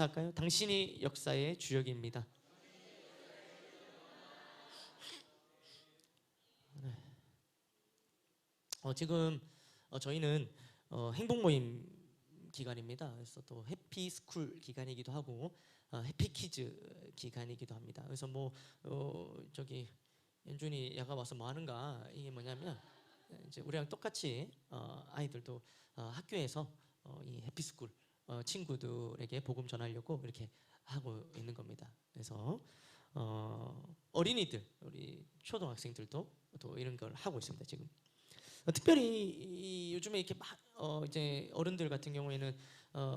인사할까요? 당신이 역사의 주역입니다. 네. 지금 저희는 행복모임 기간입니다. 그래서 또 해피스쿨 기간이기도 하고 해피키즈 기간이기도 합니다. 그래서 뭐 저기 연준이 야가 와서 뭐 하는가, 이게 뭐냐면 이제 우리랑 똑같이 아이들도 학교에서 이 해피스쿨 친구들에게 복음 전하려고 이렇게 하고 있는 겁니다. 그래서 어린이들, 우리 초등학생들도 또 이런 걸 하고 있습니다. 지금 특별히 요즘에 이렇게 막 이제 어른들 같은 경우에는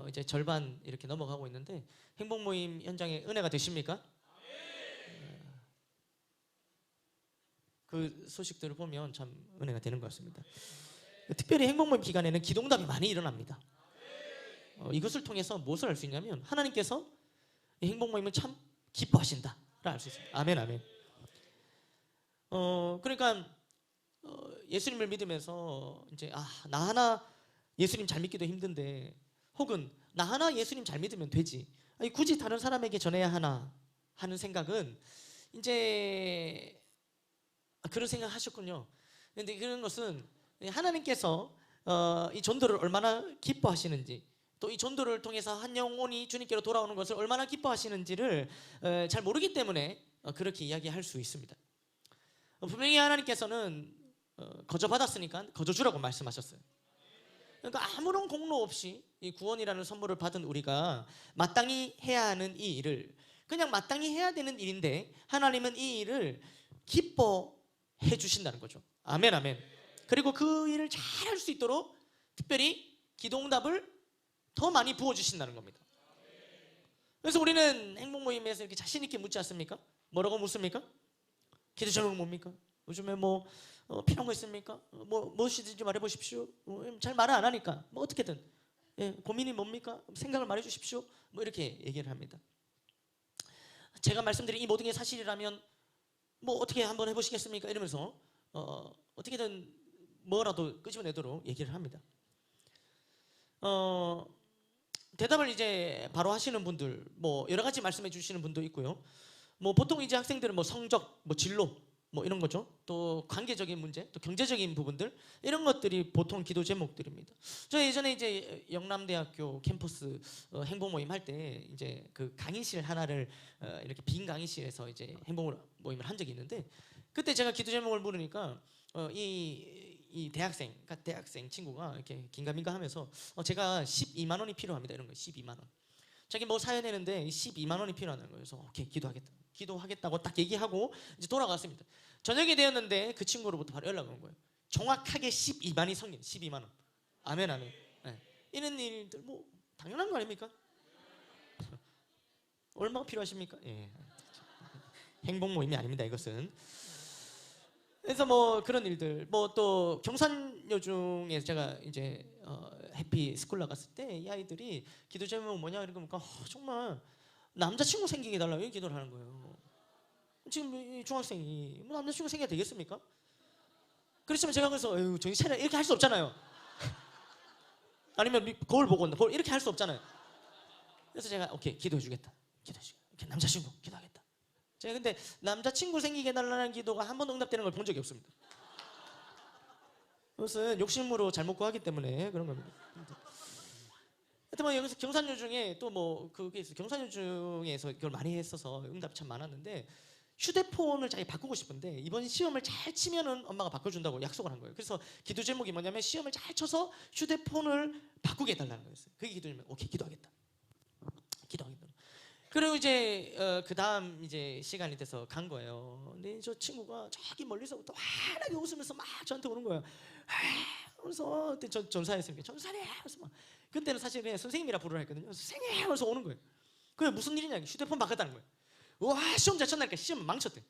이제 절반 이렇게 넘어가고 있는데, 행복 모임 현장에 은혜가 되십니까? 그 소식들을 보면 참 은혜가 되는 것 같습니다. 특별히 행복 모임 기간에는 기도응답이 많이 일어납니다. 이것을 통해서 무엇을 알 수 있냐면, 하나님께서 이 행복 모임을 참 기뻐하신다를 알 수 있습니다. 아멘, 아멘. 그러니까 예수님을 믿으면서 이제 나 하나 예수님 잘 믿기도 힘든데, 혹은 나 하나 예수님 잘 믿으면 되지, 굳이 다른 사람에게 전해야 하나 하는 생각은 이제 그런 생각 하셨군요. 그런데 그런 것은 하나님께서 이 전도를 얼마나 기뻐하시는지, 또 이 전도를 통해서 한 영혼이 주님께로 돌아오는 것을 얼마나 기뻐하시는지를 잘 모르기 때문에 그렇게 이야기할 수 있습니다. 분명히 하나님께서는 거저 받았으니까 거저 주라고 말씀하셨어요. 그러니까 아무런 공로 없이 이 구원이라는 선물을 받은 우리가 마땅히 해야 하는 이 일을, 그냥 마땅히 해야 되는 일인데 하나님은 이 일을 기뻐해 주신다는 거죠. 아멘, 아멘. 그리고 그 일을 잘 할 수 있도록 특별히 기도응답을 더 많이 부어주신다는 겁니다. 그래서 우리는 행복 모임에서 이렇게 자신 있게 묻지 않습니까? 뭐라고 묻습니까? 기도 제목은 뭡니까? 요즘에 뭐 필요한 거 있습니까? 무엇이든지 말해보십시오. 잘 말을 안 하니까 뭐 어떻게든, 고민이 뭡니까? 생각을 말해주십시오. 뭐 이렇게 얘기를 합니다. 제가 말씀드린 이 모든 게 사실이라면 뭐 어떻게 한번 해보시겠습니까? 이러면서 어떻게든 뭐라도 끄집어내도록 얘기를 합니다. 대답을 이제 바로 하시는 분들, 뭐 여러 가지 말씀해 주시는 분도 있고요. 뭐 보통 이제 학생들은 뭐 성적, 뭐 진로, 뭐 이런 거죠. 또 관계적인 문제, 또 경제적인 부분들, 이런 것들이 보통 기도 제목들입니다. 저 예전에 이제 영남대학교 캠퍼스 행복 모임 할 때 이제 그 강의실 하나를 이렇게 빈 강의실에서 이제 행복 모임을 한 적이 있는데, 그때 제가 기도 제목을 물으니까 이 대학생 친구가 이렇게 긴가민가 하면서 제가 12만 원이 필요합니다, 이런 거예요. 12만 원. 자기 뭐 사야 되는데 12만 원이 필요하다는 거예요. 그래서 오케이, 기도하겠다고 딱 얘기하고 이제 돌아갔습니다. 저녁이 되었는데 그 친구로부터 바로 연락 온 거예요. 정확하게 12만이 성긴 12만 원. 아멘, 아멘. 네. 이런 일들 뭐 당연한 거 아닙니까? 얼마가 필요하십니까? 예. 행복 모임이 아닙니다, 이것은. 그래서 뭐 그런 일들, 뭐 또 경산여 중에 제가 이제 해피 스쿨 나갔을 때 이 아이들이 기도 제목 뭐냐 이런 거 보니까 정말 남자친구 생기게 해달라고 이런 기도를 하는 거예요. 지금 이 중학생이 뭐 남자친구 생겨야 되겠습니까? 그렇지만 제가 그래서 정신 차려, 이렇게 할 수 없잖아요. 아니면 거울 보고 온다, 거울 이렇게 할 수 없잖아요. 그래서 제가 오케이, 기도해 주겠다. 이렇게 남자친구 기도하겠다. 제가 근데 남자친구 생기게 해달라는 기도가 한 번도 응답되는 걸 본 적이 없습니다. 그것은 욕심으로 잘못 구하기 때문에 그런 겁니다. 하여튼 뭐 여기서 경산여 중에 또 뭐 그게 있어요. 경산여 중에서 이걸 많이 했어서 응답이 참 많았는데, 휴대폰을 자기 바꾸고 싶은데 이번 시험을 잘 치면은 엄마가 바꿔준다고 약속을 한 거예요. 그래서 기도 제목이 뭐냐면 시험을 잘 쳐서 휴대폰을 바꾸게 해달라는 거였어요. 그게 기도 제목. 오케이, 기도하겠다. 그리고 이제 그 다음 이제 시간이 돼서 간 거예요. 근데 저 친구가 저기 멀리서부터 환하게 웃으면서 막 저한테 오는 거예요. 그래서 그때 전 전사였으니까 전사님, 그래서 막 그때는 사실 그냥 선생님이라 부르라 했거든요. 선생님 하면서 오는 거예요. 그게 무슨 일이냐, 휴대폰 바꿨다는 거예요. 와, 시험 잘 쳤나니까 시험은 망쳤대.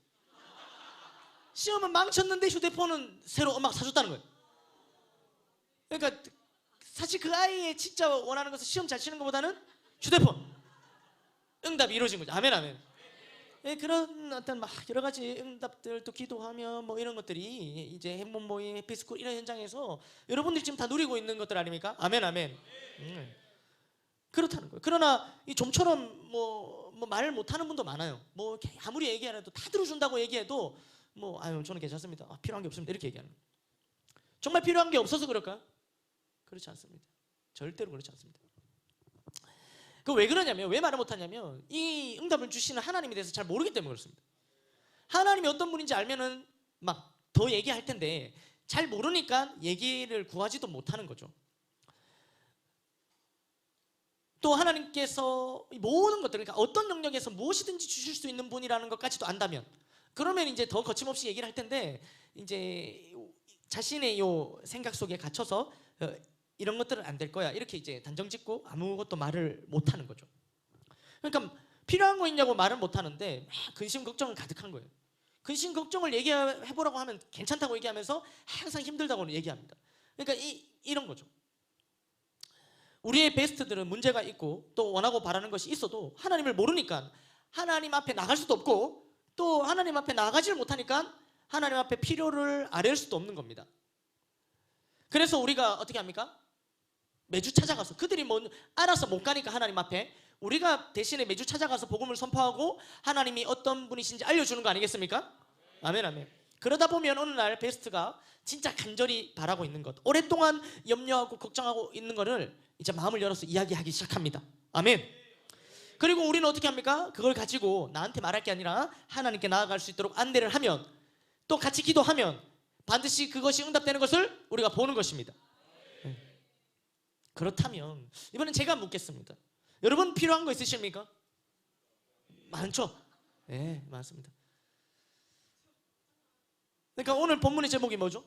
시험은 망쳤는데 휴대폰은 새로 엄마가 사줬다는 거예요. 그러니까 사실 그 아이의 진짜 원하는 것은 시험 잘 치는 것보다는 휴대폰 응답이 이루어진 거죠. 아멘, 아멘. 그런 어떤 막 여러 가지 응답들, 또 기도하며 뭐 이런 것들이 이제 행복 모임, 해피스쿨 이런 현장에서 여러분들이 지금 다 누리고 있는 것들 아닙니까? 아멘, 아멘. 그렇다는 거예요. 그러나 이 좀처럼 말 못하는 분도 많아요. 아무리 얘기 안 해도 다 들어준다고 얘기해도 아유 저는 괜찮습니다. 필요한 게 없습니다. 이렇게 얘기하는 거예요. 정말 필요한 게 없어서 그럴까요? 그렇지 않습니다. 절대로 그렇지 않습니다. 그 왜 그러냐면, 왜 말을 못하냐면 이 응답을 주시는 하나님에 대해서 잘 모르기 때문에 그렇습니다. 하나님이 어떤 분인지 알면은 막 더 얘기할 텐데 잘 모르니까 얘기를 구하지도 못하는 거죠. 또 하나님께서 모든 것들, 그러니까 어떤 영역에서 무엇이든지 주실 수 있는 분이라는 것까지도 안다면, 그러면 이제 더 거침없이 얘기를 할 텐데, 이제 자신의 요 생각 속에 갇혀서 이런 것들은 안 될 거야 이렇게 이제 단정 짓고 아무것도 말을 못 하는 거죠. 그러니까 필요한 거 있냐고 말을 못 하는데 근심 걱정은 가득한 거예요. 근심 걱정을 얘기해보라고 하면 괜찮다고 얘기하면서 항상 힘들다고 얘기합니다. 그러니까 이런 거죠. 우리의 베스트들은 문제가 있고 또 원하고 바라는 것이 있어도 하나님을 모르니까 하나님 앞에 나갈 수도 없고, 또 하나님 앞에 나가지를 못하니까 하나님 앞에 필요를 아뢰을 수도 없는 겁니다. 그래서 우리가 어떻게 합니까? 매주 찾아가서, 그들이 알아서 못 가니까 하나님 앞에 우리가 대신에 매주 찾아가서 복음을 선포하고 하나님이 어떤 분이신지 알려주는 거 아니겠습니까? 아멘 아멘. 그러다 보면 어느 날 베스트가 진짜 간절히 바라고 있는 것, 오랫동안 염려하고 걱정하고 있는 거를 이제 마음을 열어서 이야기하기 시작합니다. 아멘. 그리고 우리는 어떻게 합니까? 그걸 가지고 나한테 말할 게 아니라 하나님께 나아갈 수 있도록 안내를 하면, 또 같이 기도하면 반드시 그것이 응답되는 것을 우리가 보는 것입니다. 그렇다면 이번엔 제가 묻겠습니다. 여러분 필요한 거 있으십니까? 많죠? 네, 많습니다. 그러니까 오늘 본문의 제목이 뭐죠?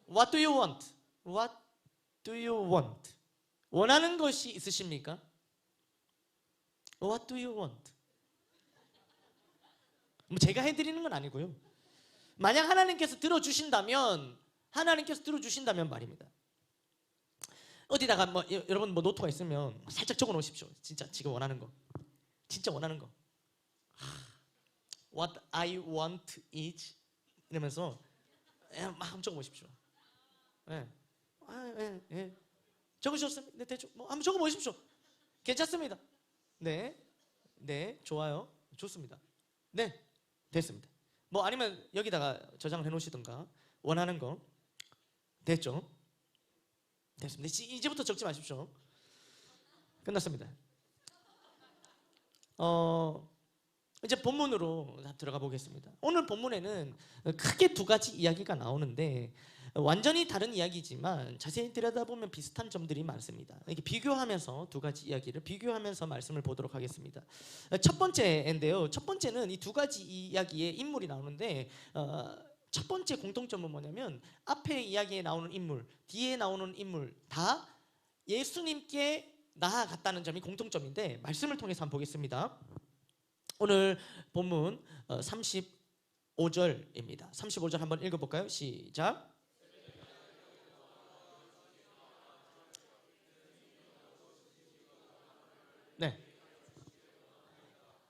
What do you want? What do you want? 원하는 것이 있으십니까? What do you want? 제가 해드리는 건 아니고요. 만약 하나님께서 들어주신다면 말입니다. 어디다가 여러분 노트가 있으면 살짝 적어 놓으십시오. 진짜 지금 원하는 거, 진짜 원하는 거. What I want is 이러면서 막 적어 보십시오. 네. 네. 적으셨습니다. 네, 대충 한번 적어 보십시오. 괜찮습니다. 네, 좋아요, 좋습니다. 네, 됐습니다. 아니면 여기다가 저장을 해놓으시던가. 원하는 거 됐죠? 됐습니다. 이제부터 적지 마십시오. 끝났습니다. 이제 본문으로 들어가 보겠습니다. 오늘 본문에는 크게 두 가지 이야기가 나오는데 완전히 다른 이야기지만 자세히 들여다보면 비슷한 점들이 많습니다. 이렇게 비교하면서 두 가지 이야기를 비교하면서 말씀을 보도록 하겠습니다. 첫 번째인데요. 첫 번째는 이 두 가지 이야기의 인물이 나오는데 첫 번째 공통점은 뭐냐면 앞에 이야기에 나오는 인물, 뒤에 나오는 인물 다 예수님께 나아갔다는 점이 공통점인데 말씀을 통해서 한번 보겠습니다. 오늘 본문 35절입니다. 35절 한번 읽어볼까요? 시작. 네.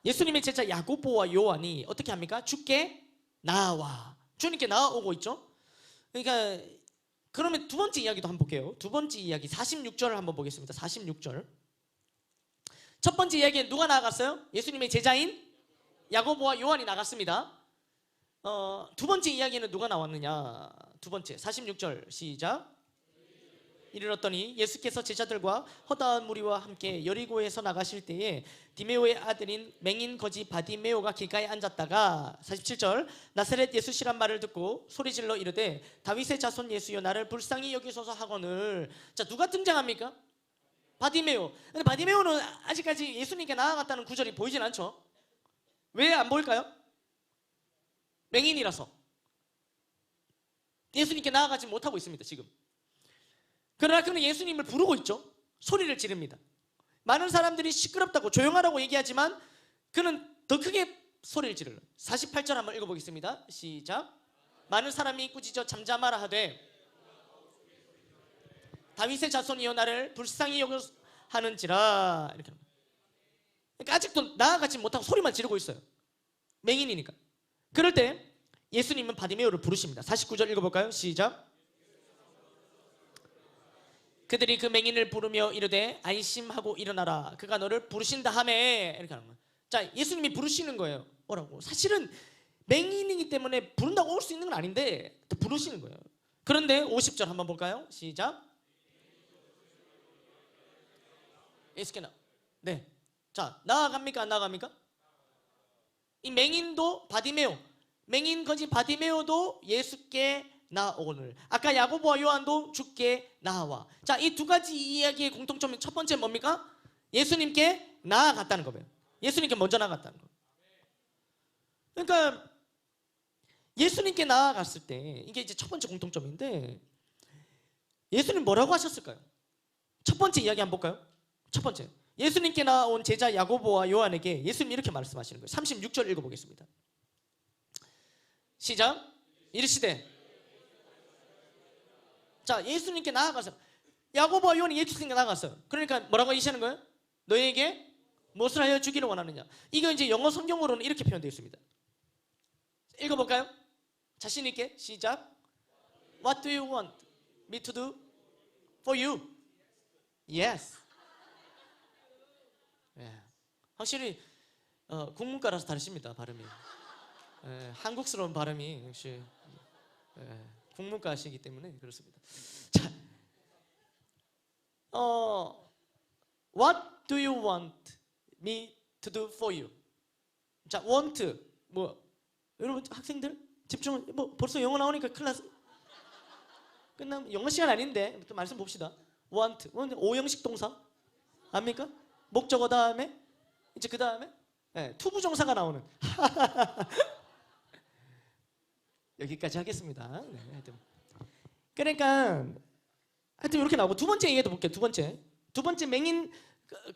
예수님의 제자 야고보와 요한이 어떻게 합니까? 주께 나와, 주님께 나오고 있죠. 그러니까 그러면 두 번째 이야기도 한번 볼게요. 두 번째 이야기 46절을 한번 보겠습니다. 46절. 첫 번째 이야기에 누가 나아갔어요? 예수님의 제자인 야고보와 요한이 나갔습니다. 두 번째 이야기는 누가 나왔느냐? 두 번째 46절 시작. 이르렀더니 예수께서 제자들과 허다한 무리와 함께 여리고에서 나가실 때에 디메오의 아들인 맹인 거지 바디메오가 길가에 앉았다가 47절 나사렛 예수시란 말을 듣고 소리질러 이르되 다윗의 자손 예수여 나를 불쌍히 여기소서 하거늘. 자, 누가 등장합니까? 바디메오. 근데 바디메오는 아직까지 예수님께 나아갔다는 구절이 보이진 않죠. 왜 안 보일까요? 맹인이라서 예수님께 나아가지 못하고 있습니다 지금. 그러나 그는 예수님을 부르고 있죠. 소리를 지릅니다. 많은 사람들이 시끄럽다고 조용하라고 얘기하지만 그는 더 크게 소리를 지르는. 48절 한번 읽어보겠습니다. 시작. 많은 사람이 꾸짖어 잠잠하라 하되 다윗의 자손이여 나를 불쌍히 여겨 하는지라. 이렇게 합니다. 그러니까 아직도 나아가지 못하고 소리만 지르고 있어요. 맹인이니까. 그럴 때 예수님은 바디메오를 부르십니다. 49절 읽어볼까요? 시작. 그들이 그 맹인을 부르며 이르되 안심하고 일어나라 그가 너를 부르신다 하매 이렇게 하는 거예요. 자, 예수님이 부르시는 거예요. 오라고. 사실은 맹인이기 때문에 부른다고 올 수 있는 건 아닌데 또 부르시는 거예요. 그런데 50절 한번 볼까요? 시작. 예수께나. 네. 자, 나아갑니까 안 나아갑니까? 이 맹인도 바디메오, 맹인 거지 바디메오도 예수께 나오거늘. 아까 야고보와 요한도 주께 나와. 자, 이 두 가지 이야기의 공통점은 첫 번째 뭡니까? 예수님께 나아갔다는 거예요. 예수님께 먼저 나아갔다는 거. 그러니까 예수님께 나아갔을 때 이게 이제 첫 번째 공통점인데 예수님 뭐라고 하셨을까요? 첫 번째 이야기 한번 볼까요? 첫 번째, 예수님께 나온 제자 야고보와 요한에게 예수님이 이렇게 말씀하시는 거예요. 36절 읽어보겠습니다. 시작. 이르시되. 자, 예수님께 나아가서 야고보와 요한이 예수님께 나아갔어요. 그러니까 뭐라고 하시는 거예요? 너에게 무엇을 하여 주기를 원하느냐. 이거 이제 영어 성경으로는 이렇게 표현되어 있습니다. 읽어볼까요? 자신 있게 시작. What do you want me to do for you? Yes. 확실히 국문과라서 다르십니다. 발음이. 한국스러운 발음이 역시 국문과시기 때문에 그렇습니다. 자, What do you want me to do for you? 자, want 뭐 여러분 학생들 집중. 뭐 벌써 영어 나오니까 클래스 끝나면 영어 시간 아닌데 또 말씀 봅시다. want 오형식 동사 압니까? 목적어 다음에 이제 그 다음에 투부정사가 나오는. 여기까지 하겠습니다. 네, 하여튼. 그러니까 하여튼 이렇게 나오고 두 번째 얘기도 볼게요. 두 번째 맹인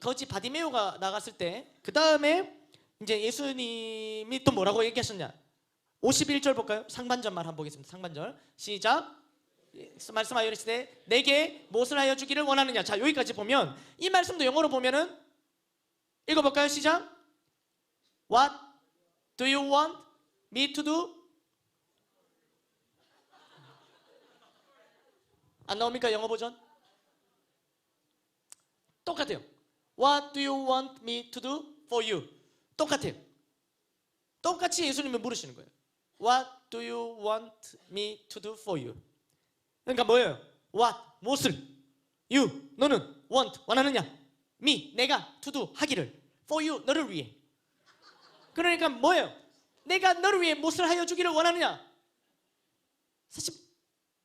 거지 바디메오가 나갔을 때 그 다음에 이제 예수님이 또 뭐라고 얘기하셨냐? 51절 볼까요? 상반절만 한번 보겠습니다. 상반절 시작. 말씀하여 이르시되 내게 무엇을 하여 주기를 원하느냐. 자, 여기까지 보면 이 말씀도 영어로 보면은 읽어볼까요? 시작. What do you want me to do? 안 나옵니까? 영어 버전? 똑같아요. What do you want me to do for you? 똑같아요. 똑같이 예수님이 물으시는 거예요. What do you want me to do for you? 그러니까 뭐예요? What, 무엇을? You, 너는 want, 원하느냐? Me, 내가 to do, 하기를 for you, 너를 위해. 그러니까 뭐예요? 내가 너를 위해 무엇을 하여 주기를 원하느냐? 사실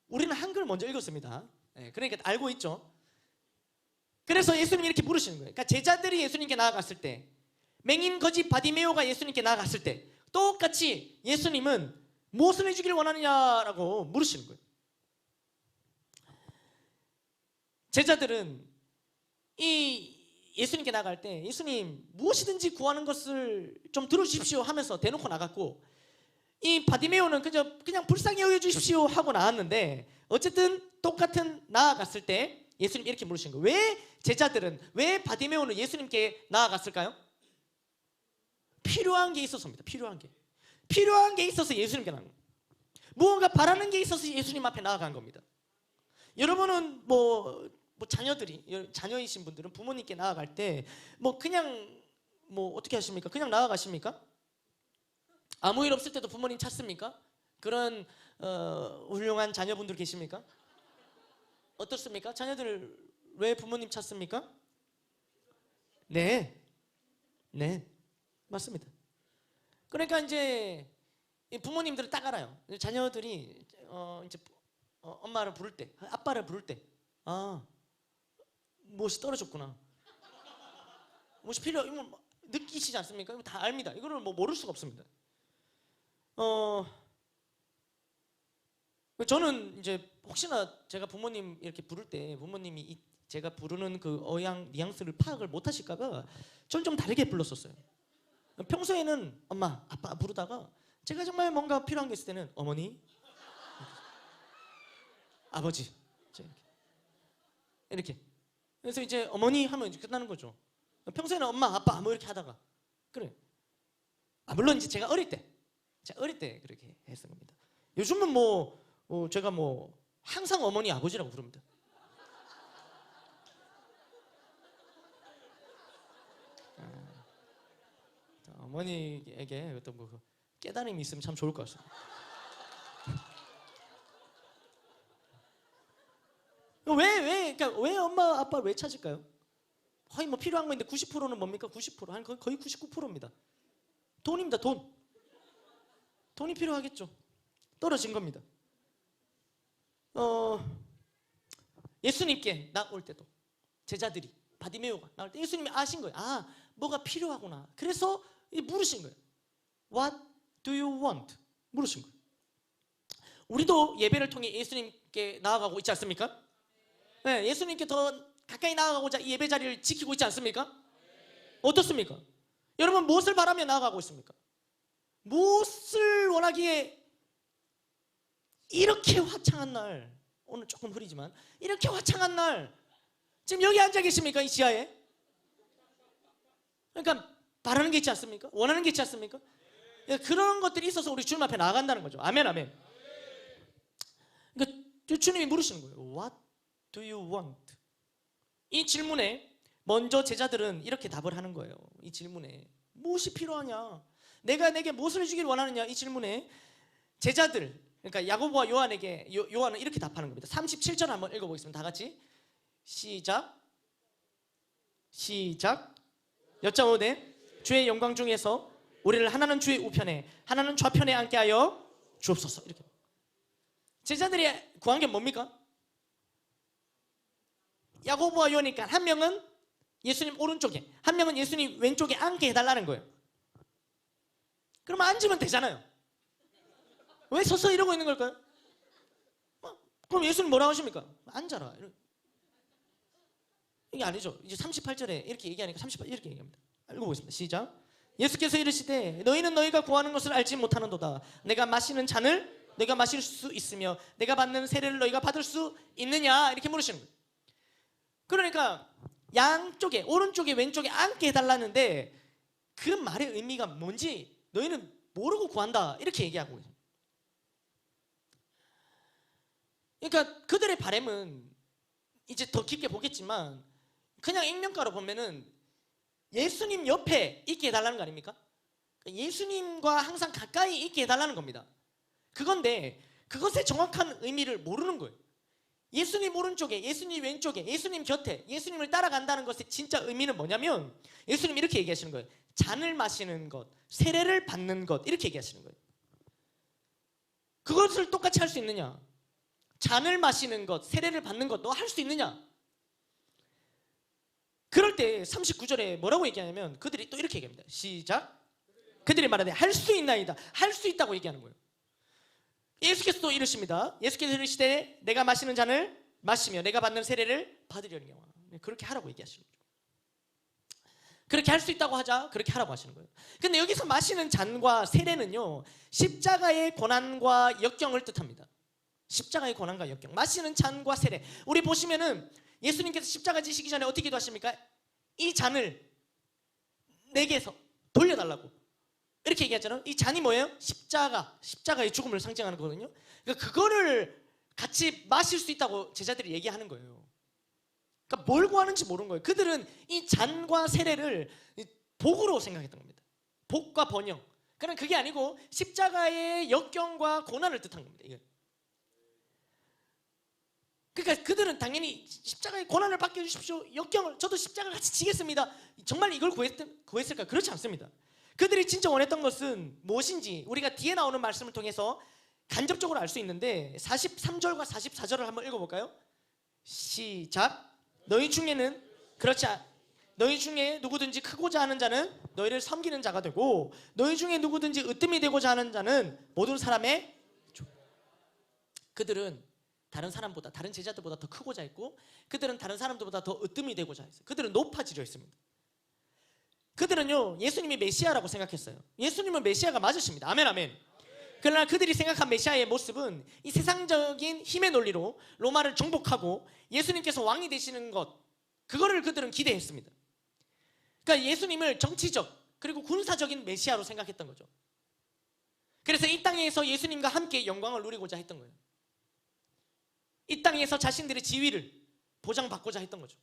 우리는 한글을 먼저 읽었습니다. 그러니까 알고 있죠. 그래서 예수님이 이렇게 물으시는 거예요. 그러니까 제자들이 예수님께 나아갔을 때, 맹인 거지 바디메오가 예수님께 나아갔을 때 똑같이 예수님은 무엇을 해주기를 원하느냐라고 물으시는 거예요. 제자들은 이 예수님께 나갈 때 예수님 무엇이든지 구하는 것을 좀 들어주십시오 하면서 대놓고 나갔고, 이 바디메오는 그냥 불쌍히 여겨주십시오 하고 나왔는데 어쨌든 똑같은 나아갔을 때 예수님 이렇게 물으신 거예요. 왜 바디메오는 예수님께 나아갔을까요? 필요한 게 있었습니다. 필요한 게 있어서 예수님께 나간 거예요. 무언가 바라는 게 있어서 예수님 앞에 나아간 겁니다. 여러분은 뭐 자녀이신 분들은 부모님께 나아갈 때 그냥 어떻게 하십니까? 그냥 나아가십니까? 아무 일 없을 때도 부모님 찾습니까? 그런 훌륭한 자녀분들 계십니까? 어떻습니까? 자녀들 왜 부모님 찾습니까? 네, 맞습니다. 그러니까 이제 부모님들은 딱 알아요. 자녀들이 이제 엄마를 부를 때, 아빠를 부를 때, 무엇이 떨어졌구나. 무엇이 이거 느끼시지 않습니까? 이거 다 압니다. 이거를 모를 수가 없습니다. 저는 이제 혹시나 제가 부모님 이렇게 부를 때 부모님이 제가 부르는 그 어양 뉘앙스를 파악을 못 하실까봐 저는 좀 다르게 불렀었어요. 평소에는 엄마, 아빠 부르다가 제가 정말 뭔가 필요한 게 있을 때는 어머니, 아버지 이렇게. 그래서 이제 어머니 하면 이제 끝나는 거죠. 평소에는 엄마, 아빠 이렇게 하다가 그래. 물론 이제 제가 어릴 때 그렇게 했던 겁니다. 요즘은 제가 항상 어머니, 아버지라고 부릅니다. 어머니에게 어떤 뭐 깨달음이 있으면 참 좋을 것 같습니다. 그러니까 왜 엄마 아빠를 왜 찾을까요? 거의 뭐 필요한 건데 90%는 뭡니까? 90%, 한 거의 99%입니다. 돈입니다. 돈이 필요하겠죠. 떨어진 겁니다. 예수님께 나올 때도 제자들이 바디메오가 나올 때 예수님이 아신 거예요. 아, 뭐가 필요하구나. 그래서 물으신 거예요. What do you want? 물으신 거예요. 우리도 예배를 통해 예수님께 나아가고 있지 않습니까? 네, 예수님께 더 가까이 나아가고자 이 예배 자리를 지키고 있지 않습니까? 어떻습니까? 여러분 무엇을 바라며 나아가고 있습니까? 무엇을 원하기에 이렇게 화창한 날, 오늘 조금 흐리지만 이렇게 화창한 날 지금 여기 앉아 계십니까? 이 지하에? 그러니까 바라는 게 있지 않습니까? 원하는 게 있지 않습니까? 그런 것들이 있어서 우리 주님 앞에 나아간다는 거죠. 아멘, 아멘. 그러니까 주님이 물으시는 거예요. What do you want? 이 질문에 먼저 제자들은 이렇게 답을 하는 거예요. 이 질문에 무엇이 필요하냐? 내가 내게 무엇을 주길 원하느냐? 이 질문에 제자들, 그러니까 야고보와 요한에게 요한은 이렇게 답하는 겁니다. 37절 한번 읽어보겠습니다. 다 같이 시작. 여짜오되 주의 영광 중에서 우리를 하나는 주의 우편에 하나는 좌편에 앉게 하여 주옵소서. 이렇게 제자들이 구한 게 뭡니까? 야고보와 요한이니까 한 명은 예수님 오른쪽에, 한 명은 예수님 왼쪽에 앉게 해달라는 거예요. 그러면 앉으면 되잖아요. 왜 서서 이러고 있는 걸까요? 그럼 예수님 뭐라고 하십니까? 앉아라. 이게 아니죠. 이제 38절에 이렇게 얘기하니까 38 이렇게 얘기합니다. 읽어보겠습니다. 시작. 예수께서 이르시되 너희는 너희가 구하는 것을 알지 못하는도다. 내가 마시는 잔을 너희가 마실 수 있으며 내가 받는 세례를 너희가 받을 수 있느냐? 이렇게 물으시는 거예요. 그러니까 양쪽에 오른쪽에 왼쪽에 앉게 해달라는데 그 말의 의미가 뭔지 너희는 모르고 구한다 이렇게 얘기하고 있어요. 그러니까 그들의 바람은 이제 더 깊게 보겠지만 그냥 액면가로 보면은 예수님 옆에 있게 해달라는 거 아닙니까? 예수님과 항상 가까이 있게 해달라는 겁니다. 그건데 그것의 정확한 의미를 모르는 거예요. 예수님 오른쪽에, 예수님 왼쪽에, 예수님 곁에 예수님을 따라간다는 것의 진짜 의미는 뭐냐면 예수님이 이렇게 얘기하시는 거예요. 잔을 마시는 것, 세례를 받는 것 이렇게 얘기하시는 거예요. 그것을 똑같이 할 수 있느냐? 잔을 마시는 것, 세례를 받는 것 너 할 수 있느냐? 그럴 때 39절에 뭐라고 얘기하냐면 그들이 또 이렇게 얘기합니다. 시작. 그들이 말하되 할 수 있나이다. 할 수 있다고 얘기하는 거예요. 예수께서 또 이르십니다. 예수께서 이르시되 내가 마시는 잔을 마시며 내가 받는 세례를 받으려니와. 그렇게 하라고 얘기하시는 거죠. 그렇게 할 수 있다고 하자 그렇게 하라고 하시는 거예요. 근데 여기서 마시는 잔과 세례는요 십자가의 고난과 역경을 뜻합니다. 십자가의 고난과 역경. 마시는 잔과 세례. 우리 보시면은 예수님께서 십자가 지시기 전에 어떻게 기도하십니까? 이 잔을 내게서 돌려달라고 이렇게 얘기하잖아요. 이 잔이 뭐예요? 십자가의 죽음을 상징하는 거거든요. 그러니까 그거를 같이 마실 수 있다고 제자들이 얘기하는 거예요. 그러니까 뭘 구하는지 모르는 거예요. 그들은 이 잔과 세례를 복으로 생각했던 겁니다. 복과 번영. 그러나 그게 아니고 십자가의 역경과 고난을 뜻한 겁니다. 이게. 그러니까 그들은 당연히 십자가의 고난을 받게 해주십시오. 역경을 저도 십자가 같이 지겠습니다. 정말 이걸 구했을까? 그렇지 않습니다. 그들이 진짜 원했던 것은 무엇인지 우리가 뒤에 나오는 말씀을 통해서 간접적으로 알 수 있는데 43절과 44절을 한번 읽어볼까요? 시작. 너희 중에는 그렇지 않 너희 중에 누구든지 크고자 하는 자는 너희를 섬기는 자가 되고 너희 중에 누구든지 으뜸이 되고자 하는 자는 모든 사람의 그들은 다른 사람보다 다른 제자들보다 더 크고자 했고 그들은 다른 사람들보다 더 으뜸이 되고자 했어요. 그들은 높아지려 했습니다. 그들은요 예수님이 메시아라고 생각했어요. 예수님은 메시아가 맞으십니다. 아멘 아멘. 그러나 그들이 생각한 메시아의 모습은 이 세상적인 힘의 논리로 로마를 정복하고 예수님께서 왕이 되시는 것 그거를 그들은 기대했습니다. 그러니까 예수님을 정치적 그리고 군사적인 메시아로 생각했던 거죠. 그래서 이 땅에서 예수님과 함께 영광을 누리고자 했던 거예요. 이 땅에서 자신들의 지위를 보장받고자 했던 거죠.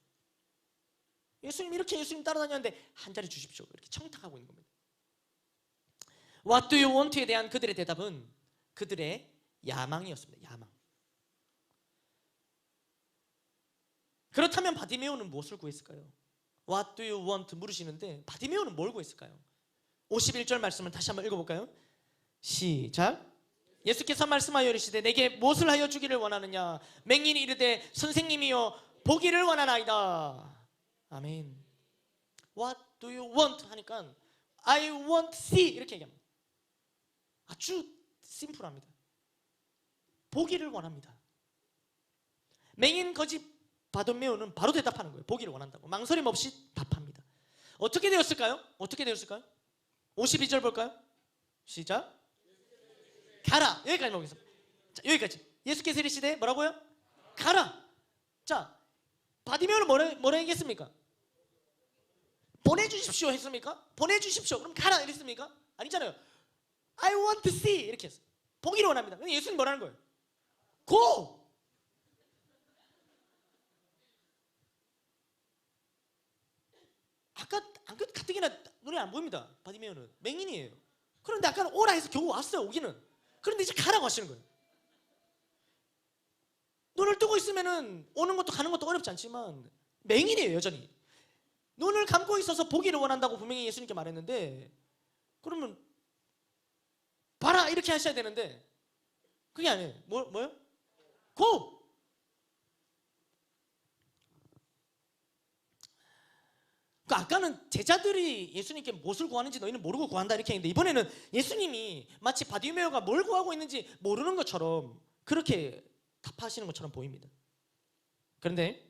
예수님 이렇게 예수님 따라다녔는데 한 자리 주십시오 이렇게 청탁하고 있는 겁니다. What do you want에 대한 그들의 대답은 그들의 야망이었습니다. 야망. 그렇다면 바디메오는 무엇을 구했을까요? What do you want 물으시는데 바디메오는 뭘 구했을까요? 51절 말씀을 다시 한번 읽어볼까요? 시작. 예수께서 말씀하여 이르시되 내게 무엇을 하여 주기를 원하느냐? 맹인이 이르되 선생님이여 보기를 원하나이다. 아멘. What do you want 하니까 I want see 이렇게 얘기합니다. 아주 심플합니다. 보기를 원합니다. 맹인 거지 바디메오는 바로 대답하는 거예요. 보기를 원한다고 망설임 없이 답합니다. 어떻게 되었을까요? 어떻게 되었을까요? 52절 볼까요? 시작. 가라. 여기까지 보겠습니다. 자, 여기까지. 예수께서 이르시되 뭐라고요? 가라. 자, 바디메오는 뭐라 얘기했습니까? 보내주십시오 했습니까? 보내주십시오. 그럼 가라 이랬습니까? 아니잖아요. I want to see 이렇게 했어요. 보기를 원합니다. 근데 예수님 뭐라는 거예요? Go! 아까 가뜩이나 눈에 안 보입니다. 바디메오는 맹인이에요. 그런데 아까는 오라 해서 겨우 왔어요. 오기는. 그런데 이제 가라고 하시는 거예요. 눈을 뜨고 있으면은 오는 것도 가는 것도 어렵지 않지만 맹인이에요. 여전히. 눈을 감고 있어서 보기를 원한다고 분명히 예수님께 말했는데 그러면 봐라 이렇게 하셔야 되는데 그게 아니에요. 뭐요? 고! 아까는 제자들이 예수님께 무엇을 구하는지 너희는 모르고 구한다 이렇게 했는데 이번에는 예수님이 마치 바디메오가 뭘 구하고 있는지 모르는 것처럼 그렇게 답하시는 것처럼 보입니다. 그런데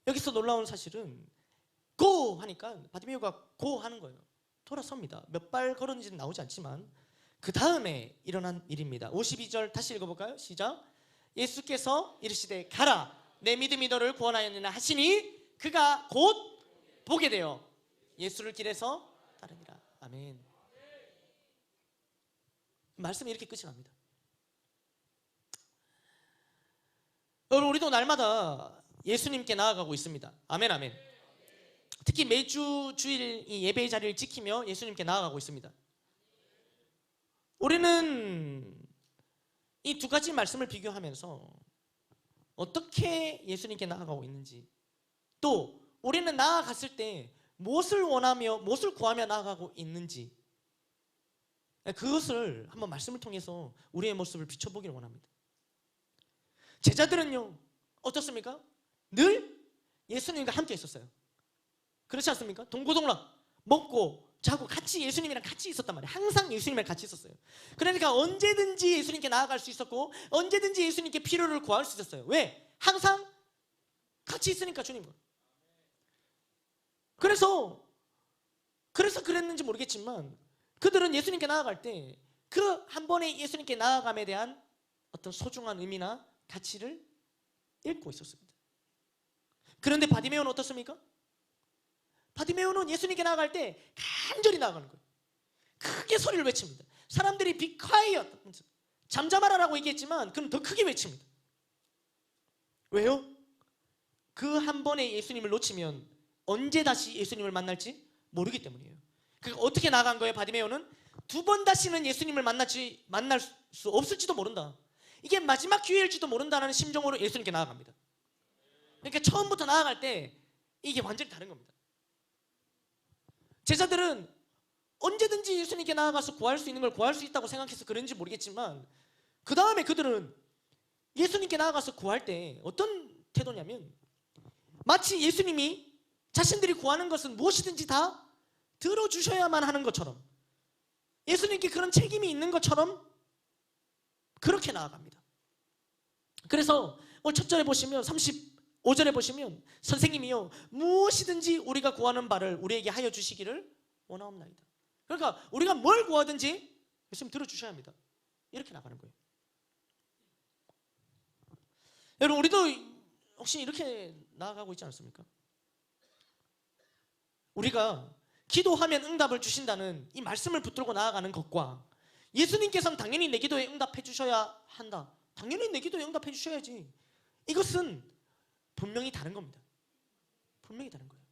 여기서 놀라운 사실은 고 하니까 바디메오가 고 하는 거예요. 돌아섭니다. 몇 발 걸었는지는 나오지 않지만 그 다음에 일어난 일입니다. 52절 다시 읽어볼까요? 시작. 예수께서 이르시되 가라 내 믿음이 너를 구원하였느냐 하시니 그가 곧 보게 되어 예수를 길에서 따르니라. 아멘. 말씀이 이렇게 끝이 납니다. 여러분 우리도 날마다 예수님께 나아가고 있습니다. 아멘 아멘. 특히 매주 주일 이 예배의 자리를 지키며 예수님께 나아가고 있습니다. 우리는 이 두 가지 말씀을 비교하면서 어떻게 예수님께 나아가고 있는지 또 우리는 나아갔을 때 무엇을 원하며 무엇을 구하며 나아가고 있는지 그것을 한번 말씀을 통해서 우리의 모습을 비춰보기를 원합니다. 제자들은요 어떻습니까? 늘 예수님과 함께 있었어요. 그렇지 않습니까? 동고동락 먹고 자고 같이 예수님이랑 같이 있었단 말이에요. 항상 예수님이랑 같이 있었어요. 그러니까 언제든지 예수님께 나아갈 수 있었고 언제든지 예수님께 필요를 구할 수 있었어요. 왜? 항상 같이 있으니까 주님과. 그래서 그랬는지 모르겠지만 그들은 예수님께 나아갈 때 그 한 번의 예수님께 나아감에 대한 어떤 소중한 의미나 가치를 읽고 있었습니다. 그런데 바디메오는 어떻습니까? 바디메오는 예수님께 나아갈 때 간절히 나아가는 거예요. 크게 소리를 외칩니다. 사람들이 be quiet, 잠잠하라라고 얘기했지만 그는 더 크게 외칩니다. 왜요? 그 한 번에 예수님을 놓치면 언제 다시 예수님을 만날지 모르기 때문이에요. 그러니까 어떻게 나아간 거예요? 바디메오는 두 번 다시는 예수님을 만날 수 없을지도 모른다. 이게 마지막 기회일지도 모른다는 심정으로 예수님께 나아갑니다. 그러니까 처음부터 나아갈 때 이게 완전히 다른 겁니다. 제자들은 언제든지 예수님께 나아가서 구할 수 있는 걸 구할 수 있다고 생각해서 그런지 모르겠지만 그 다음에 그들은 예수님께 나아가서 구할 때 어떤 태도냐면 마치 예수님이 자신들이 구하는 것은 무엇이든지 다 들어주셔야만 하는 것처럼 예수님께 그런 책임이 있는 것처럼 그렇게 나아갑니다. 그래서 오늘 첫 절에 보시면 35절에 보시면 선생님이요 무엇이든지 우리가 구하는 바를 우리에게 하여 주시기를 원하옵나이다. 그러니까 우리가 뭘 구하든지 예수님 들어주셔야 합니다. 이렇게 나가는 거예요. 여러분 우리도 혹시 이렇게 나아가고 있지 않습니까? 우리가 기도하면 응답을 주신다는 이 말씀을 붙들고 나아가는 것과 예수님께서는 당연히 내 기도에 응답해 주셔야 한다. 당연히 내 기도에 응답해 주셔야지. 이것은 분명히 다른 겁니다. 분명히 다른 거예요.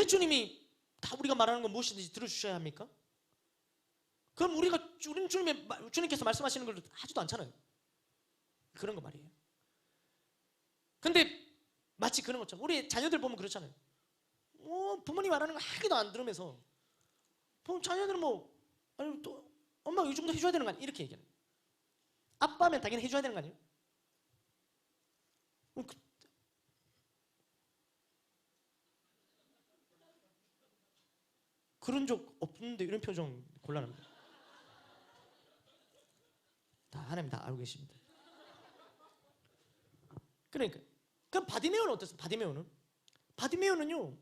왜 주님이 다 우리가 말하는 건 무엇이든지 들어주셔야 합니까? 그럼 우리는 주님께서 말씀하시는 걸 하지도 않잖아요. 그런 거 말이에요. 근데 마치 그런 것처럼 우리 자녀들 보면 그렇잖아요. 부모님 말하는 거 하기도 안 들으면서 자녀들은 아니 또 엄마 이 정도 해줘야 되는 거 아니야? 이렇게 얘기하는 거예요. 아빠면 당연히 해줘야 되는 거 아니에요? 그런 적 없는데 이런 표정 곤란합니다. 하나님 다 알고 계십니다. 그러니까 그럼 바디메오는 어땠어요? 바디메오는요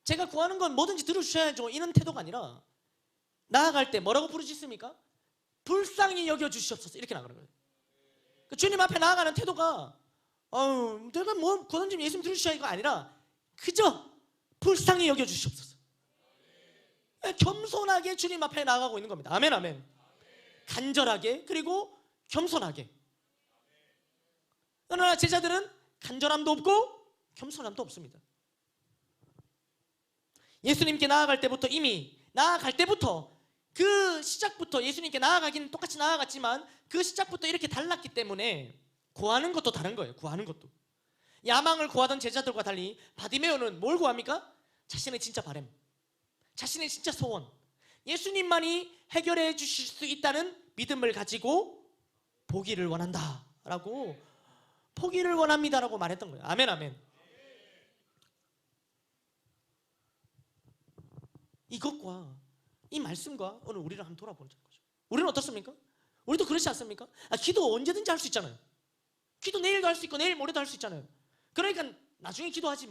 제가 구하는 건 뭐든지 들어주셔야죠 이런 태도가 아니라 나아갈 때 뭐라고 부르짖습니까? 불쌍히 여겨주시옵소서 이렇게 나가는 거예요. 주님 앞에 나아가는 태도가 내가 뭐 그런 예수님 들으셔야 이거 아니라 그저 불쌍히 여겨주시옵소서. 겸손하게 주님 앞에 나아가고 있는 겁니다. 아멘 아멘. 간절하게 그리고 겸손하게. 그러나 제자들은 간절함도 없고 겸손함도 없습니다. 예수님께 나아갈 때부터 이미 나아갈 때부터 그 시작부터 예수님께 나아가기는 똑같이 나아갔지만 그 시작부터 이렇게 달랐기 때문에 구하는 것도 다른 거예요. 구하는 것도. 야망을 구하던 제자들과 달리 바디메오는 뭘 구합니까? 자신의 진짜 바람, 자신의 진짜 소원, 예수님만이 해결해 주실 수 있다는 믿음을 가지고 보기를 원한다라고 포기를 원합니다라고 말했던 거예요. 아멘 아멘. 이것과 이 말씀과 오늘 우리를 한번 돌아보는 거죠. 우리는 어떻습니까? 우리도 그렇지 않습니까? 기도 언제든지 할 수 있잖아요. 기도 내일도 할 수 있고 내일 모레도 할 수 있잖아요. 그러니까 나중에 기도하지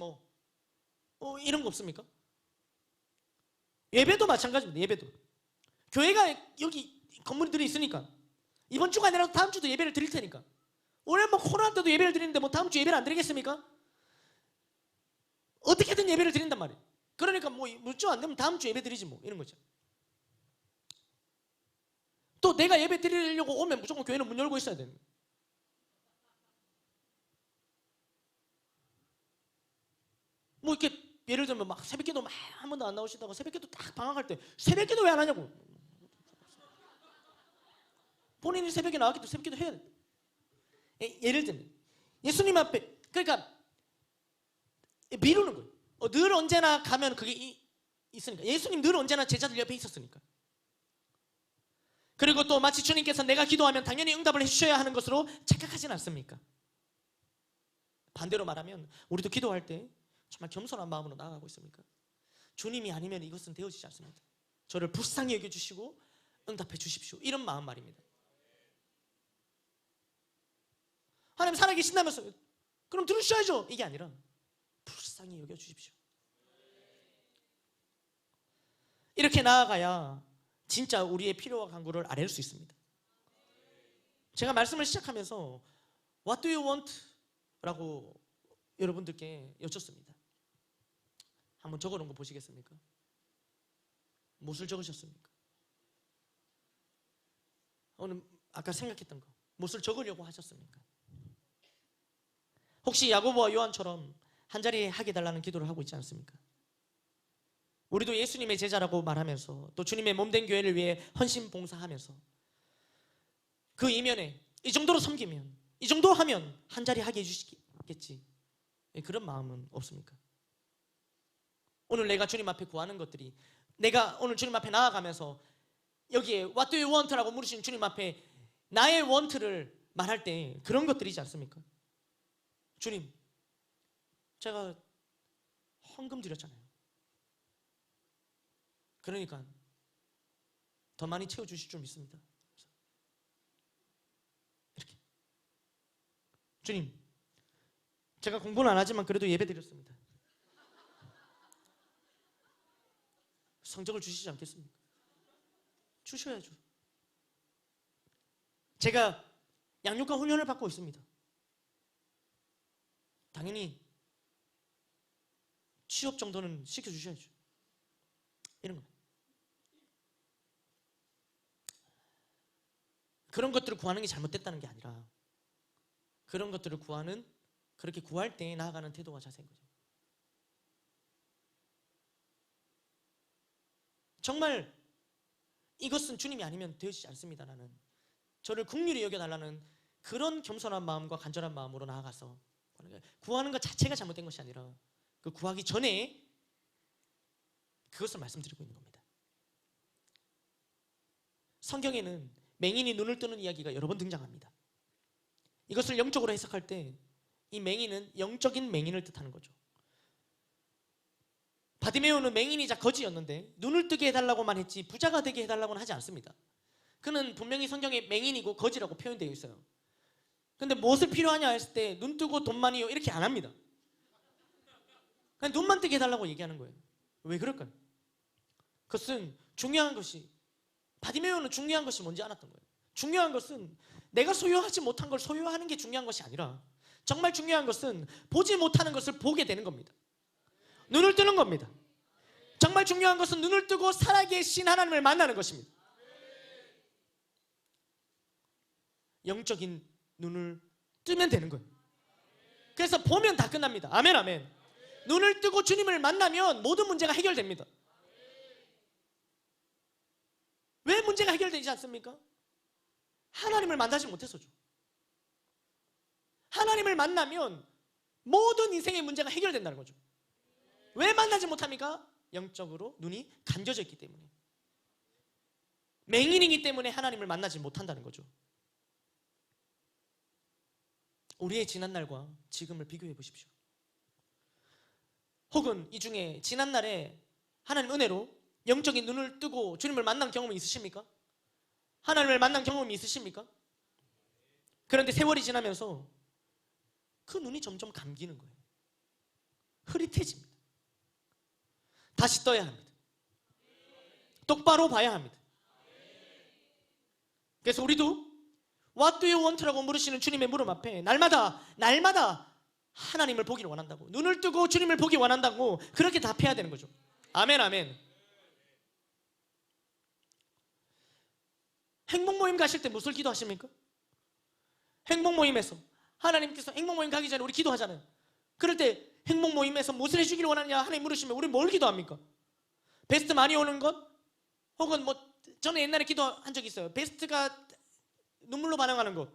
이런 거 없습니까? 예배도 마찬가지입니다. 예배도 교회가 여기 건물들이 있으니까 이번 주가 아니라 다음 주도 예배를 드릴 테니까 올해 코로나 때도 예배를 드리는데 다음 주 예배를 안 드리겠습니까? 어떻게든 예배를 드린단 말이에요. 그러니까 주 안 되면 다음 주 예배 드리지 이런 거죠. 또 내가 예배 드리려고 오면 무조건 교회는 문 열고 있어야 되는 거예요. 이렇게 예를 들면 새벽기도 한 번도 안 나오시다가 새벽기도 딱 방학할 때 새벽기도 왜 안 하냐고. 본인이 새벽에 나왔기 때문에 새벽기도 해야 돼. 예를 들면 예수님 앞에 그러니까 미루는 거예요. 늘 언제나 가면 그게 있으니까. 예수님 늘 언제나 제자들 옆에 있었으니까. 그리고 또 마치 주님께서 내가 기도하면 당연히 응답을 해주셔야 하는 것으로 착각하진 않습니까? 반대로 말하면 우리도 기도할 때 정말 겸손한 마음으로 나아가고 있습니까? 주님이 아니면 이것은 되어지지 않습니다. 저를 불쌍히 여겨주시고 응답해 주십시오 이런 마음 말입니다. 하나님 살아계신다면서 그럼 들으셔야죠 이게 아니라 불쌍히 여겨주십시오. 이렇게 나아가야 진짜 우리의 필요와 간구를 아뢰을 수 있습니다. 제가 말씀을 시작하면서 What do you want? 라고 여러분들께 여쭙습니다. 한번 적어놓은 거 보시겠습니까? 무엇을 적으셨습니까? 오늘 아까 생각했던 거 무엇을 적으려고 하셨습니까? 혹시 야고보와 요한처럼 한 자리에 하게 달라는 기도를 하고 있지 않습니까? 우리도 예수님의 제자라고 말하면서 또 주님의 몸된 교회를 위해 헌신 봉사하면서 그 이면에 이 정도로 섬기면 이 정도 하면 한 자리 하게 해주시겠지 그런 마음은 없습니까? 오늘 내가 주님 앞에 구하는 것들이 내가 오늘 주님 앞에 나아가면서 여기에 What do you want? 라고 물으신 주님 앞에 나의 want를 말할 때 그런 것들이지 않습니까? 주님 제가 헌금 드렸잖아요. 그러니까 더 많이 채워주실 줄 믿습니다. 이렇게 주님 제가 공부는 안 하지만 그래도 예배 드렸습니다. 성적을 주시지 않겠습니까? 주셔야죠. 제가 양육과 훈련을 받고 있습니다. 당연히 취업 정도는 시켜주셔야죠. 이런 거. 그런 것들을 구하는 게 잘못됐다는 게 아니라 그런 것들을 그렇게 구할 때 나아가는 태도와 자세인 거죠. 정말 이것은 주님이 아니면 되어지지 않습니다. 나는 저를 긍휼히 여겨달라는 그런 겸손한 마음과 간절한 마음으로 나아가서 구하는 것 자체가 잘못된 것이 아니라 그 구하기 전에 그것을 말씀드리고 있는 겁니다. 성경에는 맹인이 눈을 뜨는 이야기가 여러 번 등장합니다. 이것을 영적으로 해석할 때 이 맹인은 영적인 맹인을 뜻하는 거죠. 바디메오는 맹인이자 거지였는데 눈을 뜨게 해달라고만 했지 부자가 되게 해달라고는 하지 않습니다. 그는 분명히 성경에 맹인이고 거지라고 표현되어 있어요. 근데 무엇을 필요하냐 했을 때 눈 뜨고 돈 많이요 이렇게 안 합니다. 그냥 눈만 뜨게 해달라고 얘기하는 거예요. 왜 그럴까요? 그것은 중요한 것이, 바디메오는 중요한 것이 뭔지 알았던 거예요. 중요한 것은 내가 소유하지 못한 걸 소유하는 게 중요한 것이 아니라 정말 중요한 것은 보지 못하는 것을 보게 되는 겁니다. 눈을 뜨는 겁니다. 정말 중요한 것은 눈을 뜨고 살아계신 하나님을 만나는 것입니다. 영적인 눈을 뜨면 되는 거예요. 그래서 보면 다 끝납니다. 아멘 아멘. 눈을 뜨고 주님을 만나면 모든 문제가 해결됩니다. 왜 문제가 해결되지 않습니까? 하나님을 만나지 못해서죠. 하나님을 만나면 모든 인생의 문제가 해결된다는 거죠. 왜 만나지 못합니까? 영적으로 눈이 감겨져 있기 때문에. 맹인이기 때문에 하나님을 만나지 못한다는 거죠. 우리의 지난날과 지금을 비교해 보십시오. 혹은 이 중에 지난날에 하나님 은혜로 영적인 눈을 뜨고 주님을 만난 경험이 있으십니까? 하나님을 만난 경험이 있으십니까? 그런데 세월이 지나면서 그 눈이 점점 감기는 거예요. 흐릿해집니다. 다시 떠야 합니다. 똑바로 봐야 합니다. 그래서 우리도 What do you want?라고 물으시는 주님의 물음 앞에 날마다 하나님을 보기를 원한다고, 눈을 뜨고 주님을 보기 원한다고 그렇게 답해야 되는 거죠. 아멘 아멘. 행복 모임 가실 때 무엇을 기도하십니까? 행복 모임에서 하나님께서 행복 모임 가기 전에 우리 기도하잖아요. 그럴 때 행복 모임에서 무엇을 해주기를 원하느냐 하나님 물으시면 우리 뭘 기도합니까? 베스트 많이 오는 것? 혹은 저는 옛날에 기도한 적이 있어요. 베스트가 눈물로 반응하는 것,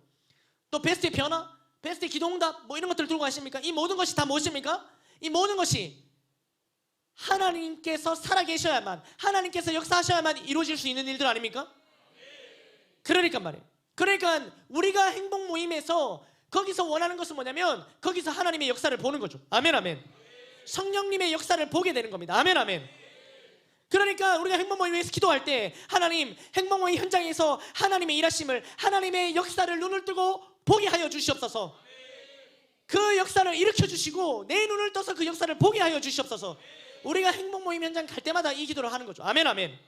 또 베스트의 변화, 베스트의 기도응답 이런 것들 들고 가십니까? 이 모든 것이 다 무엇입니까? 이 모든 것이 하나님께서 살아계셔야만, 하나님께서 역사하셔야만 이루어질 수 있는 일들 아닙니까? 그러니까 말이에요. 그러니까 우리가 행복 모임에서 거기서 원하는 것은 뭐냐면 거기서 하나님의 역사를 보는 거죠. 아멘 아멘. 성령님의 역사를 보게 되는 겁니다. 아멘 아멘. 그러니까 우리가 행복 모임에서 기도할 때 하나님, 행복 모임 현장에서 하나님의 일하심을, 하나님의 역사를 눈을 뜨고 보게 하여 주시옵소서. 그 역사를 일으켜 주시고 내 눈을 떠서 그 역사를 보게 하여 주시옵소서. 우리가 행복 모임 현장 갈 때마다 이 기도를 하는 거죠. 아멘 아멘.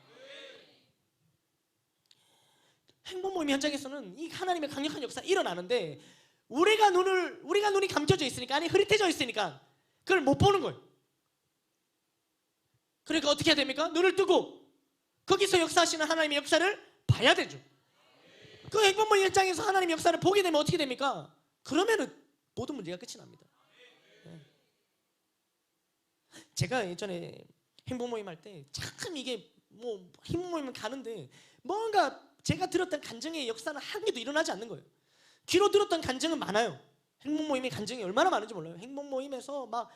행복 모임 현장에서는 이 하나님의 강력한 역사가 일어나는데 우리가 눈이 감겨져 있으니까, 아니 흐릿해져 있으니까 그걸 못 보는 거예요. 그러니까 어떻게 해야 됩니까? 눈을 뜨고 거기서 역사하시는 하나님의 역사를 봐야 되죠. 그 행복 모임 현장에서 하나님의 역사를 보게 되면 어떻게 됩니까? 그러면은 모든 문제가 끝이 납니다. 제가 예전에 행복 모임 할 때 참 이게 행복 모임은 가는데 뭔가 제가 들었던 간증의 역사는 한 개도 일어나지 않는 거예요. 귀로 들었던 간증은 많아요. 행복 모임의 간증이 얼마나 많은지 몰라요. 행복 모임에서 막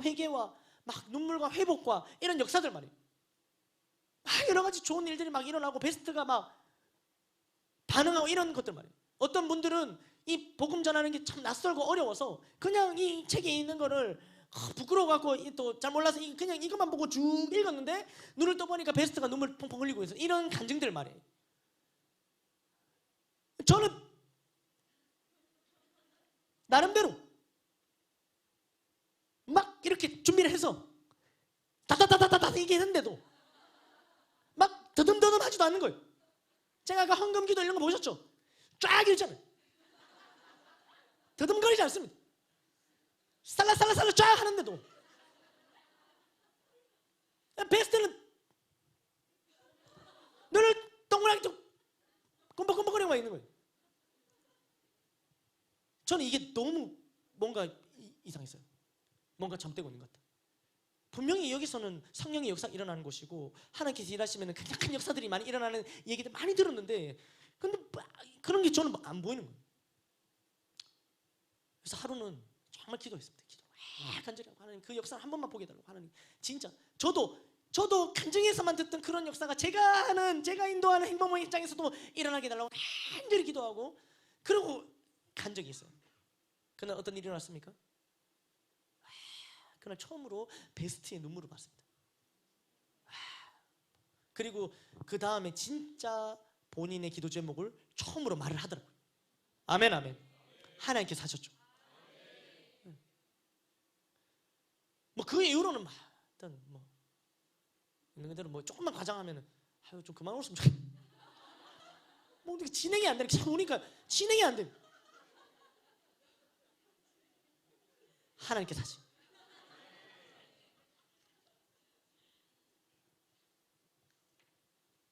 회개와 막 눈물과 회복과 이런 역사들 말이에요. 막 여러 가지 좋은 일들이 막 일어나고 베스트가 막 반응하고 이런 것들 말이에요. 어떤 분들은 이 복음 전하는 게 참 낯설고 어려워서 그냥 이 책에 있는 거를 부끄러워갖고 또 잘 몰라서 그냥 이것만 보고 쭉 읽었는데 눈을 떠보니까 베스트가 눈물 펑펑 흘리고 있어요. 이런 간증들 말이에요. 저는 나름대로 막 이렇게 준비를 해서 다다다다다다 이게 했는데도 막 더듬더듬 하지도 않는 거예요. 제가 아까 헌금기도 이런 거 보셨죠? 쫙 읽잖아요. 더듬거리지 않습니다. 살라살라살라 쫙 하는데도 베스트는 눈을 동그랗게 꼼박꼼박거리고 있는 거예요. 저는 이게 너무 뭔가 이상했어요. 뭔가 잘못되고 있는 것 같다. 분명히 여기서는 성령의 역사가 일어나는 곳이고 하나님께서 일하시면 강력한 역사들이 많이 일어나는 얘기들 많이 들었는데, 근데 그런 게 저는 안 보이는 거예요. 그래서 하루는 정말 기도했습니다. 간절히 하나님 그 역사를 한 번만 보게 해달라고. 하나님 진짜 저도 간증에서만 듣던 그런 역사가 제가 인도하는 행복의 입장에서도 일어나게 해달라고 간절히 기도하고, 그러고 간 적이 있어요. 그날 어떤 일이 일어났습니까? 그날 처음으로 베스트에 눈물을 봤습니다. 그리고 그 다음에 진짜 본인의 기도 제목을 처음으로 말을 하더라고요. 아멘, 아멘. 하나님께서 하셨죠. 뭐 그 이후로는 막 일단 뭐 있는 그대로 뭐 조금만 과장하면은 아유 좀 그만 울었으면 좋겠네. 뭐 어떻게 진행이 안 되는, 계속 우니까 진행이 안 돼. 하나님께서 하시.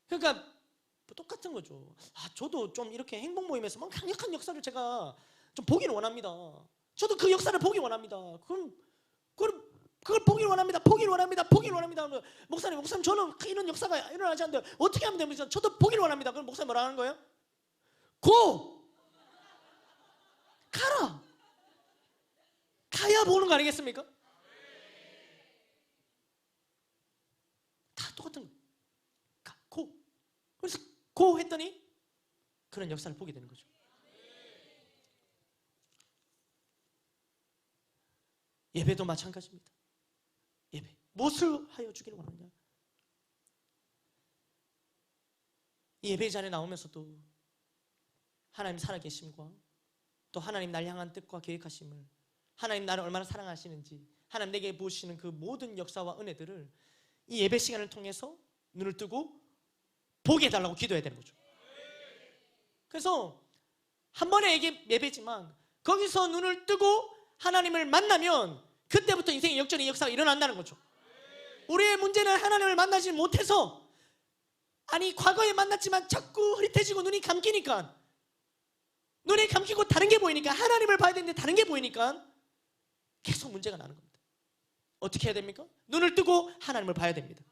그러니까 뭐 똑같은 거죠. 저도 좀 이렇게 행복 모임에서 막 강력한 역사를 제가 좀 보기를 원합니다. 저도 그 역사를 보기 원합니다. 그걸 보기를 원합니다. 보기를 원합니다. 목사님 저는 이런 역사가 일어나지 않는데 어떻게 하면 됩니까? 저도 보기를 원합니다. 그럼 목사님 뭐라 하는 거예요? 가라. 가야 보는 거 아니겠습니까? 다 똑같은 거예요. 그래서 했더니 그런 역사를 보게 되는 거죠. 예배도 마찬가지입니다. 예배 무엇을 하여 주기를 원하냐? 이 예배 자리에 나오면서도 하나님 살아계심과 또 하나님 날 향한 뜻과 계획하심을, 하나님 나를 얼마나 사랑하시는지, 하나님 내게 부으시는 그 모든 역사와 은혜들을 이 예배 시간을 통해서 눈을 뜨고 보게 해달라고 기도해야 되는 거죠. 그래서 한 번의 예배지만 거기서 눈을 뜨고 하나님을 만나면 그때부터 인생의 역전의 역사가 일어난다는 거죠. 우리의 문제는 하나님을 만나지 못해서, 과거에 만났지만 자꾸 흐릿해지고 눈이 감기니까, 눈이 감기고 다른 게 보이니까, 하나님을 봐야 되는데 다른 게 보이니까 계속 문제가 나는 겁니다. 어떻게 해야 됩니까? 눈을 뜨고 하나님을 봐야 됩니다.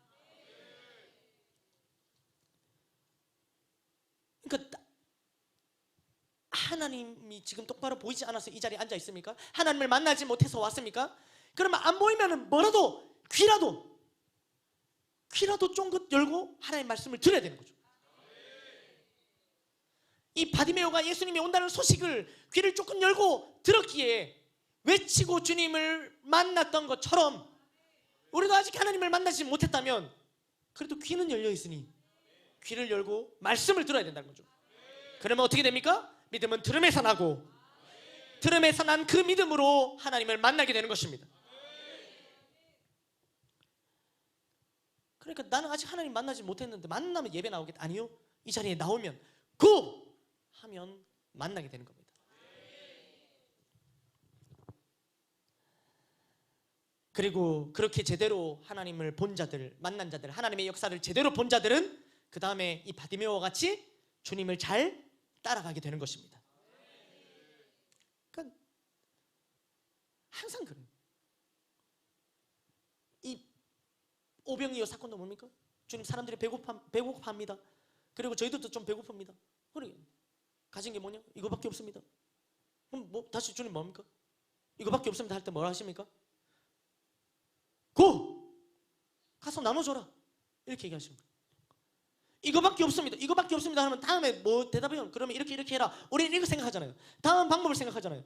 그러니까 하나님이 지금 똑바로 보이지 않아서 이 자리에 앉아 있습니까? 하나님을 만나지 못해서 왔습니까? 그러면 안 보이면 뭐라도 귀라도 쫑긋 열고 하나님의 말씀을 들어야 되는 거죠. 이 바디메오가 예수님이 온다는 소식을 귀를 조금 열고 들었기에 외치고 주님을 만났던 것처럼 우리도 아직 하나님을 만나지 못했다면 그래도 귀는 열려 있으니 귀를 열고 말씀을 들어야 된다는 거죠. 그러면 어떻게 됩니까? 믿음은 들음에서 나고, 들음에서 난 그 믿음으로 하나님을 만나게 되는 것입니다. 그러니까 나는 아직 하나님 만나지 못했는데 만나면 예배 나오겠다. 아니요, 이 자리에 나오면 하면 만나게 되는 겁니다. 그리고 그렇게 제대로 하나님을 본 자들, 만난 자들, 하나님의 역사를 제대로 본 자들은 그 다음에 이 바디메오와 같이 주님을 잘 따라가게 되는 것입니다. 그러니까 항상 그래요. 이 오병이어 사건도 뭡니까? 주님, 사람들이 배고파합니다. 그리고 저희들도 좀 배고픕니다. 그래, 가진 게 뭐냐? 이거밖에 없습니다. 그럼 다시 주님 뭡니까? 이거밖에 없습니다 할 때 뭐라 하십니까? 가서 나눠줘라, 이렇게 얘기하시는 거예요. 이거밖에 없습니다 하면 다음에 뭐 대답해요? 그러면 이렇게 해라. 우리는 이렇게 생각하잖아요. 다음 방법을 생각하잖아요.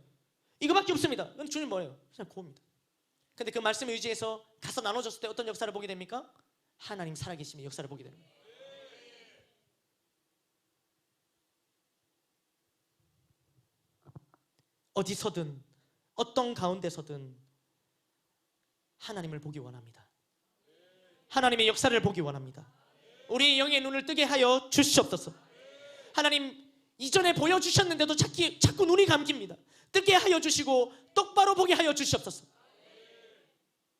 이거밖에 없습니다. 그럼 주님 뭐예요? 그냥 고입니다. 근데 그 말씀에 의지해서 가서 나눠줬을 때 어떤 역사를 보게 됩니까? 하나님 살아계심의 역사를 보게 되는 거예요. 어디서든 어떤 가운데서든 하나님을 보기 원합니다. 하나님의 역사를 보기 원합니다. 우리의 영의 눈을 뜨게 하여 주시옵소서. 하나님, 이전에 보여주셨는데도 자꾸 눈이 감깁니다. 뜨게 하여 주시고 똑바로 보게 하여 주시옵소서.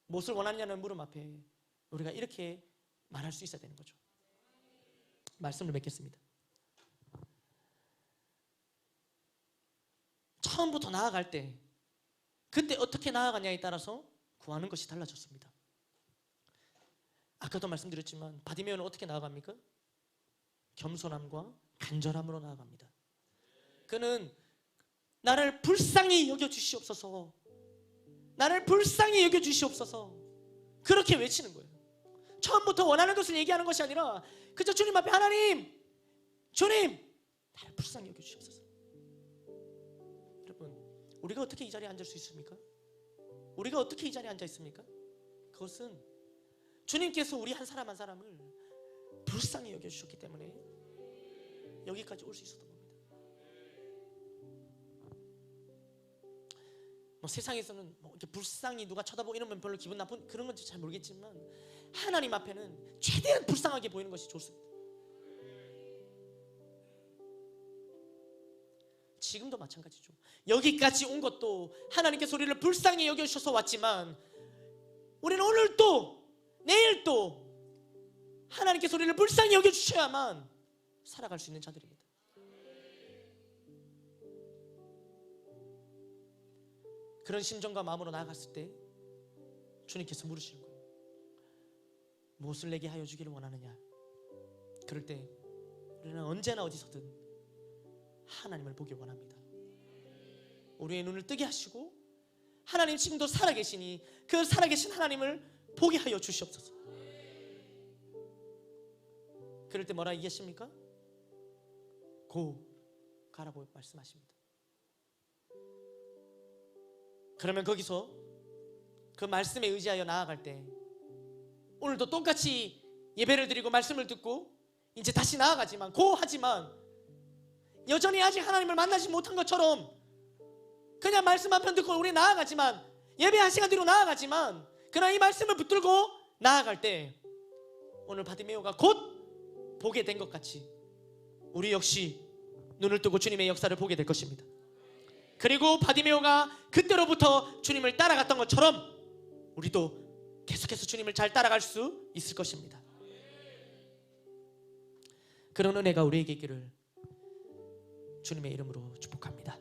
무엇을 원하느냐는 물음 앞에 우리가 이렇게 말할 수 있어야 되는 거죠. 말씀을 맺겠습니다. 처음부터 나아갈 때 그때 어떻게 나아가냐에 따라서 구하는 것이 달라졌습니다. 아까도 말씀드렸지만 바디메오는 어떻게 나아갑니까? 겸손함과 간절함으로 나아갑니다. 그는 나를 불쌍히 여겨주시옵소서, 나를 불쌍히 여겨주시옵소서, 그렇게 외치는 거예요. 처음부터 원하는 것을 얘기하는 것이 아니라 그저 주님 앞에, 하나님, 주님, 나를 불쌍히 여겨주시옵소서. 여러분, 우리가 어떻게 이 자리에 앉을 수 있습니까? 우리가 어떻게 이 자리에 앉아 있습니까? 그것은 주님께서 우리 한 사람 한 사람을 불쌍히 여겨주셨기 때문에 여기까지 올 수 있었던 겁니다. 뭐 세상에서는 뭐 이렇게 불쌍히 누가 쳐다보고 이러면 별로 기분 나쁜 그런 건지 잘 모르겠지만, 하나님 앞에는 최대한 불쌍하게 보이는 것이 좋습니다. 지금도 마찬가지죠. 여기까지 온 것도 하나님께서 우리를 불쌍히 여겨주셔서 왔지만, 우리는 오늘 또 내일 또 하나님께서 우리를 불쌍히 여겨주셔야만 살아갈 수 있는 자들입니다. 그런 심정과 마음으로 나아갔을 때 주님께서 물으시는 거예요. 무엇을 내게 하여 주기를 원하느냐? 그럴 때 우리는 언제나 어디서든 하나님을 보기 원합니다. 우리의 눈을 뜨게 하시고, 하나님 지금도 살아계시니 그 살아계신 하나님을 보게 하여 주시옵소서. 그럴 때 뭐라 얘기하십니까? 고 가라고 말씀하십니다. 그러면 거기서 그 말씀에 의지하여 나아갈 때, 오늘도 똑같이 예배를 드리고 말씀을 듣고 이제 다시 나아가지만, 하지만 여전히 아직 하나님을 만나지 못한 것처럼 그냥 말씀 한 편 듣고 우리 나아가지만, 예배 한 시간 뒤로 나아가지만, 그러나 이 말씀을 붙들고 나아갈 때 오늘 바디메오가 곧 보게 된 것 같이 우리 역시 눈을 뜨고 주님의 역사를 보게 될 것입니다. 그리고 바디메오가 그때로부터 주님을 따라갔던 것처럼 우리도 계속해서 주님을 잘 따라갈 수 있을 것입니다. 그런 은혜가 우리에게 있기를 주님의 이름으로 축복합니다.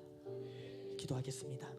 기도하겠습니다.